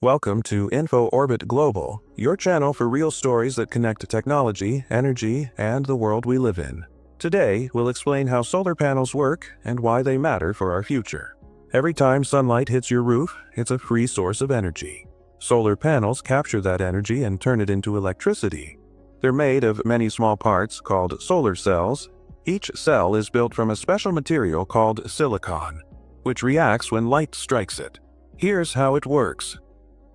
Welcome to InfoOrbit Global, your channel for real stories that connect technology, energy, and the world we live in. Today, we'll explain how solar panels work and why they matter for our future. Every time sunlight hits your roof, it's a free source of energy. Solar panels capture that energy and turn it into electricity. They're made of many small parts called solar cells. Each cell is built from a special material called silicon, which reacts when light strikes it. Here's how it works.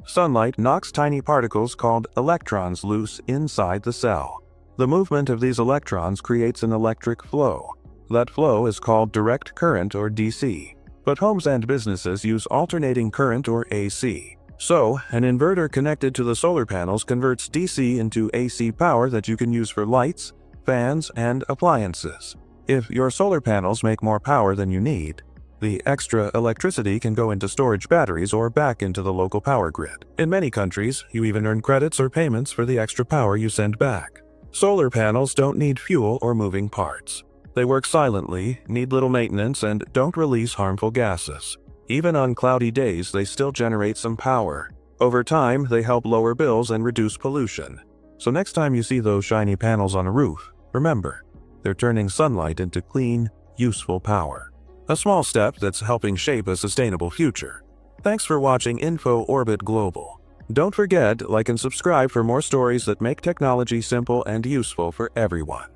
Sunlight knocks tiny particles called electrons loose inside the cell. The movement of these electrons creates an electric flow. That flow is called direct current or DC. But homes and businesses use alternating current or AC. So, an inverter connected to the solar panels converts DC into AC power that you can use for lights, fans, and appliances. If your solar panels make more power than you need, the extra electricity can go into storage batteries or back into the local power grid. In many countries, you even earn credits or payments for the extra power you send back. Solar panels don't need fuel or moving parts. They work silently, need little maintenance, and don't release harmful gases. Even on cloudy days, they still generate some power. Over time, they help lower bills and reduce pollution. So next time you see those shiny panels on a roof, remember, they're turning sunlight into clean, useful power. A small step that's helping shape a sustainable future. Thanks for watching InfoOrbit Global. Don't forget, like and subscribe for more stories that make technology simple and useful for everyone.